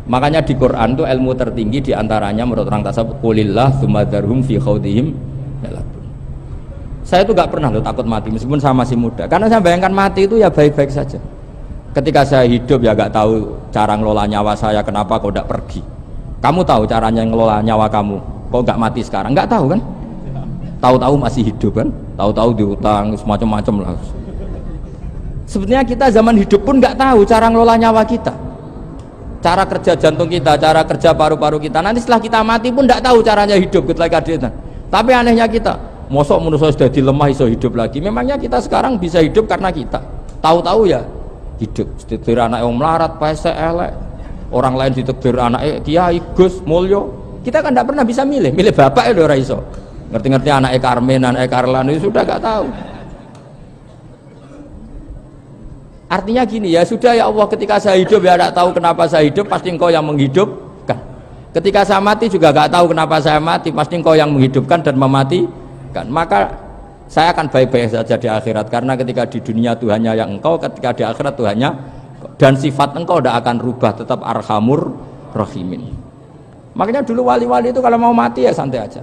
Makanya di Quran itu ilmu tertinggi diantaranya menurut orang tasawuf qulillah tsumma dzarhum fi khaudihim yalabun. Saya itu gak pernah loh takut mati meskipun saya masih muda, karena saya bayangkan mati itu ya baik-baik saja. Ketika saya hidup ya gak tahu cara ngelola nyawa saya, kenapa kok gak pergi. Kamu tahu caranya ngelola nyawa kamu, kok gak mati sekarang? Gak tahu kan? Tahu-tahu masih hidup kan? Tahu-tahu diutang semacam-macam lah. Sebenarnya kita zaman hidup pun nggak tahu cara ngelola nyawa kita, cara kerja jantung kita, cara kerja paru-paru kita. Nanti setelah kita mati pun nggak tahu caranya hidup ketika kita. Tapi anehnya kita, mosok manusia sudah dilemah iso hidup lagi. Memangnya kita sekarang bisa hidup karena kita tahu-tahu ya hidup. Ditekdir anak yang melarat, pesek, elek. Orang lain ditekdir anak kiai, Gus, mulyo. Kita kan nggak pernah bisa milih bapak ya ora iso. Ngerti-ngerti anak Karmen, anak Karlan itu sudah nggak tahu. Artinya gini, ya sudah ya Allah, ketika saya hidup ya tidak tahu kenapa saya hidup, pasti engkau yang menghidupkan. Ketika saya mati juga tidak tahu kenapa saya mati, pasti engkau yang menghidupkan dan mematikan. Maka saya akan baik-baik saja di akhirat, karena ketika di dunia Tuhannya yang engkau, ketika di akhirat Tuhannya, dan sifat engkau tidak akan rubah, tetap arhamur rahimin. Makanya dulu wali-wali itu kalau mau mati ya santai aja.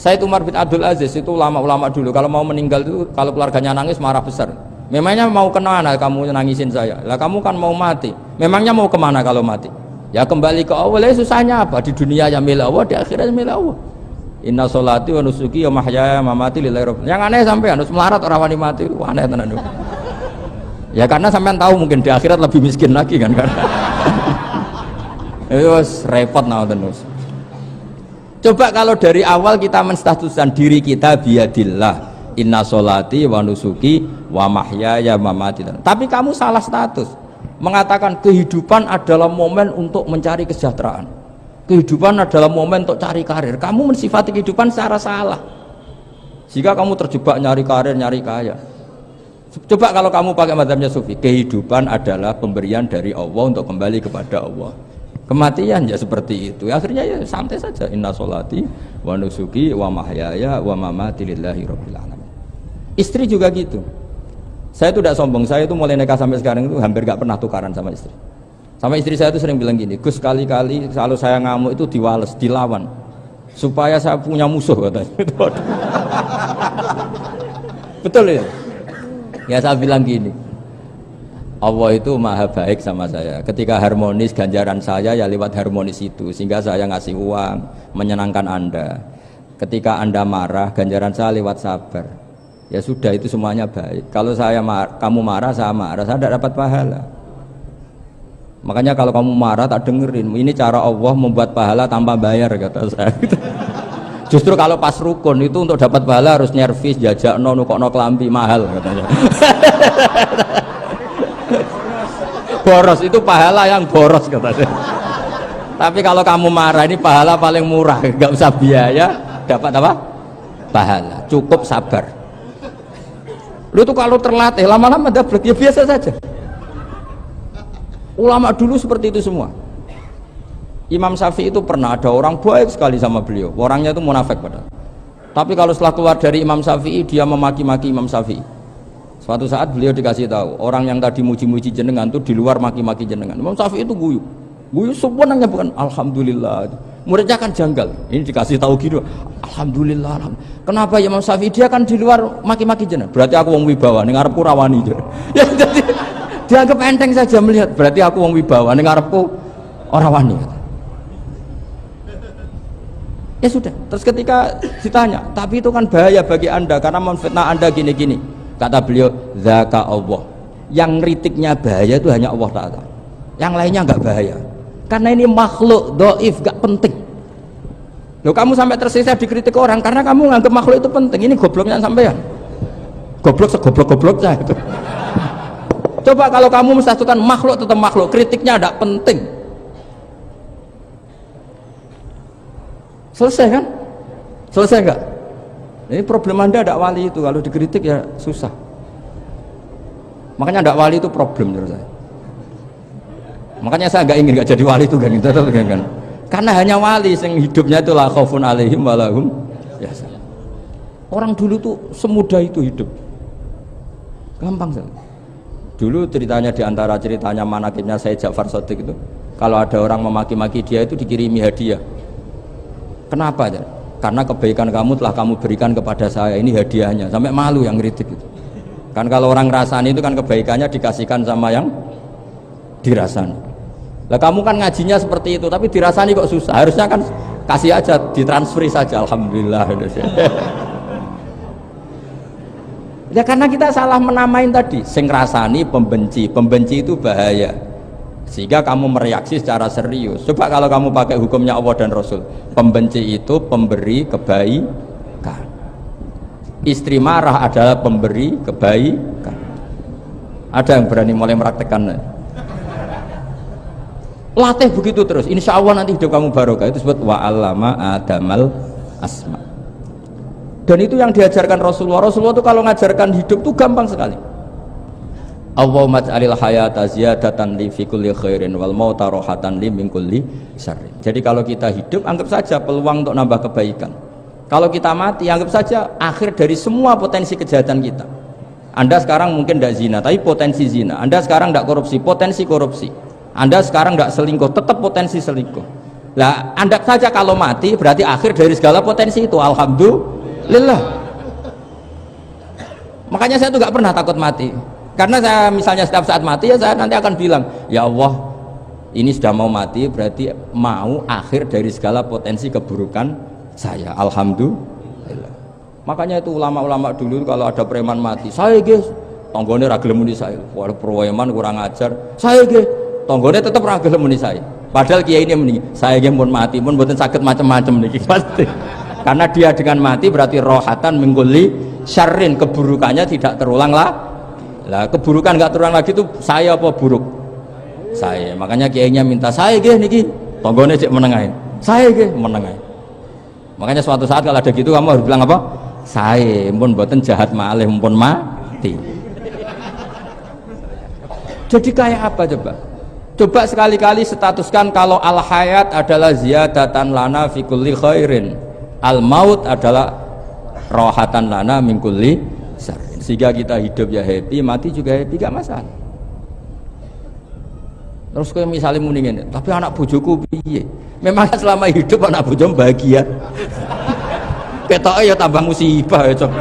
Sayyid Umar bin Abdul Aziz itu ulama-ulama dulu kalau mau meninggal itu, kalau keluarganya nangis marah besar. Memangnya mau kemana kamu nangisin saya? Lah kamu kan mau mati. Memangnya mau kemana kalau mati? Ya kembali ke Allah. Lah susahnya apa? Di dunia ya milik Allah, di akhirat milik Allah. Inna sholati wa nusuki wa mahyaya wa mamati lillahi rabbil. Yang aneh sampai harus melarat orang wani mati. Wah, aneh tenan. Ya karena sampean tahu mungkin di akhirat lebih miskin lagi kan. Itu repot terus. Coba kalau dari awal kita menstatuskan diri kita biadillah. Inna sholati wa nusuki wa mahyaya wa mamati. Tapi kamu salah status, mengatakan kehidupan adalah momen untuk mencari kesejahteraan, kehidupan adalah momen untuk cari karir. Kamu mensifati kehidupan secara salah, jika kamu terjebak nyari karir, nyari kaya. Coba kalau kamu pakai mazhabnya Sufi, kehidupan adalah pemberian dari Allah untuk kembali kepada Allah. Kematian ya seperti itu. Akhirnya ya santai saja. Inna sholati wa nusuki wa mahyaya wa mamati lillahi rabbil alamin. Istri juga gitu. Saya itu tidak sombong, saya itu mulai nikah sampai sekarang itu hampir gak pernah tukaran sama istri. Sama istri saya itu sering bilang gini, Gus, kali-kali kalau saya ngamuk itu diwales, dilawan, supaya saya punya musuh katanya. Betul ya? Ya saya bilang gini, Allah itu maha baik sama saya. Ketika harmonis, ganjaran saya ya lewat harmonis itu, sehingga saya ngasih uang menyenangkan Anda. Ketika Anda marah, ganjaran saya lewat sabar. Ya sudah, itu semuanya baik. Kalau kamu marah, saya tidak dapat pahala. Makanya kalau kamu marah tak dengerin. Ini cara Allah membuat pahala tanpa bayar, kata saya. Justru kalau pas rukun itu untuk dapat pahala harus nyervis, jajak nukokno kelambi mahal katanya. Boros itu pahala yang boros katanya. Tapi kalau kamu marah ini pahala paling murah, nggak usah biaya, dapat apa? Pahala, cukup sabar. Lu tuh kalau terlatih lama-lama dapat ya biasa saja. Ulama dulu seperti itu semua. Imam Syafi'i itu pernah ada orang baik sekali sama beliau. Orangnya itu munafik padahal. Tapi kalau setelah keluar dari Imam Syafi'i dia memaki-maki Imam Syafi'i. Suatu saat beliau dikasih tahu, orang yang tadi muji-muji jenengan itu di luar maki-maki jenengan. Imam Syafi'i itu guyu. Guyu sebenarnya bukan alhamdulillah. Muridnya kan janggal. Ini dikasih tahu gitu. Alhamdulillah. Kenapa ya Imam Syafi'i? Dia kan di luar maki-maki jenengan. Berarti aku wong wibawa ning ngarepku rawani. Ya jadi dianggap enteng saja melihat. Berarti aku wong wibawa ning ngarepku ora wani. Ya sudah. Terus ketika ditanya, tapi itu kan bahaya bagi Anda karena memfitnah Anda gini-gini. Kata beliau, zaka Allah. Yang kritiknya bahaya itu hanya Allah Ta'ala. Yang lainnya enggak bahaya. Karena ini makhluk dhaif, enggak penting. Loh, kamu sampai tersisa dikritik orang karena kamu nganggap makhluk itu penting. Ini gobloknya sampean. Goblok segoblok-gobloknya itu. Coba kalau kamu mensatukan makhluk tetap makhluk, kritiknya enggak penting. Selesai kan? Selesai enggak? Ini problem Anda ada wali itu, kalau dikritik ya susah. Makanya ada wali itu problem menurut saya. Makanya saya nggak jadi wali itu kan, kan. Karena hanya wali yang hidupnya itu la khaufun alaihim wa lahum yahzanun. Orang dulu tuh semudah itu hidup. Gampang sekali. Dulu ceritanya diantara ceritanya manakibnya Sayyid Ja'far Shadiq itu, kalau ada orang memaki-maki dia itu dikirimi hadiah. Kenapa ya? Karena kebaikan kamu telah kamu berikan kepada saya, ini hadiahnya. Sampai malu yang ngeritik itu. Kan kalau orang rasani itu kan kebaikannya dikasihkan sama yang dirasani. Lah kamu kan ngajinya seperti itu, tapi dirasani kok susah. Harusnya kan kasih aja, ditransferi saja. Alhamdulillah. Ya karena kita salah menamain tadi. Sing rasani pembenci, pembenci itu bahaya. Sehingga kamu mereaksi secara serius. Coba kalau kamu pakai hukumnya Allah dan Rasul, pembenci itu pemberi kebaikan. Istri marah adalah pemberi kebaikan. Ada yang berani mulai meraktekan? Latih begitu terus, insya Allah nanti hidup kamu barokah. Itu disebut wa'allama adamal asma. Dan itu yang diajarkan Rasulullah. Rasulullah itu kalau ngajarkan hidup itu gampang sekali. Allahumma ja'alil hayata ziyadatan li fi kulli khairin wal mauta rohatan li min kulli syarrin. Jadi kalau kita hidup anggap saja peluang untuk nambah kebaikan. Kalau kita mati anggap saja akhir dari semua potensi kejahatan kita. Anda sekarang mungkin tidak zina, tapi potensi zina. Anda sekarang tidak korupsi, potensi korupsi. Anda sekarang tidak selingkuh, tetap potensi selingkuh. Lah, Anda saja kalau mati berarti akhir dari segala potensi itu. Alhamdulillah. Makanya saya tuh nggak pernah takut mati. Karena saya misalnya setiap saat mati ya saya nanti akan bilang, ya Allah, ini sudah mau mati berarti mau akhir dari segala potensi keburukan saya. Alhamdulillah. Makanya itu ulama-ulama dulu kalau ada preman mati, saya guys, tonggone ragil muni saya. Walau preman kurang ajar, saya guys, tonggone tetap ragil muni saya. Padahal kiai ini muni, saya guys pun mati pun bukan sakit macam-macam nih pasti. Karena dia dengan mati berarti rohatan mengguli syarrin, keburukannya tidak terulang lah. Lah keburukan nggak terulang lagi itu saya apa buruk? Saya. Makanya kiainya minta saya guys niki, tonggone cek menengahin. Saya guys menengahin. Makanya suatu saat kalau ada gitu kamu harus bilang apa? Saya pun buatan jahat malih pun mati. Jadi kayak apa coba? Coba sekali-kali statuskan kalau al hayat adalah ziyadatan lana fi kulli khairin, al maut adalah rohatan lana min kulli syarrin. Sehingga kita hidup ya happy, mati juga happy, gak masalah. Terus kayak misalnya mendingin, tapi anak bojoku piye? Memang selama hidup anak bojo bahagia. Ketoknya ya tambah musibah ya cok.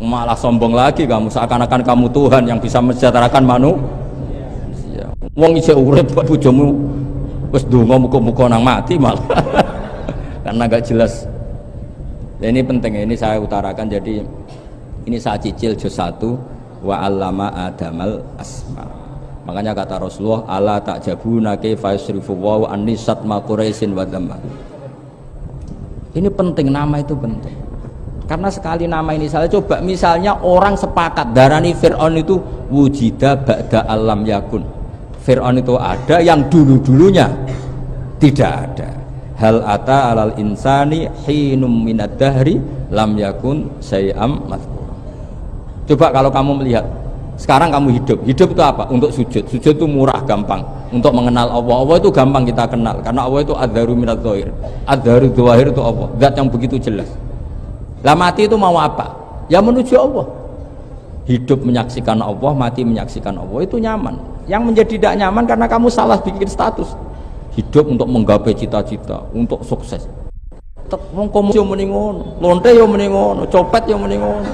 Malah sombong lagi kamu, seakan-akan kamu Tuhan yang bisa mensejahterakan manusia. Wong isih urip buat bojomu wis ndonga muga-muga nang mati malah. Karena gak jelas. Dan ini penting, ini saya utarakan. Jadi ini saya cicil juz 1 wa 'allama adamal asma. Makanya kata Rasulullah, ala ta'jabuna kaifa yusrifu wa annisat ma quraisin wa dhamma. Ini penting, nama itu penting. Karena sekali nama ini salah, coba misalnya orang sepakat darani Fir'aun itu wujida ba'da alam yakun. Fir'aun itu ada yang dulu-dulunya tidak ada. Hal ata alal insani hinum minad dahri lam yakun syai'am mazkur. Coba kalau kamu melihat sekarang kamu hidup itu apa? Untuk sujud itu murah, gampang. Untuk mengenal Allah, Allah itu gampang kita kenal karena Allah itu adzaru minadz dzahir. Adzaru dzahir itu Allah, zat yang begitu jelas. Lah mati itu mau apa? Ya menuju Allah. Hidup menyaksikan Allah, mati menyaksikan Allah, itu nyaman. Yang menjadi tidak nyaman karena kamu salah bikin status. Hidup untuk menggapai cita-cita, untuk sukses. Wong komo yo muni ngono, lonte yo muni ngono, copet yo muni ngono.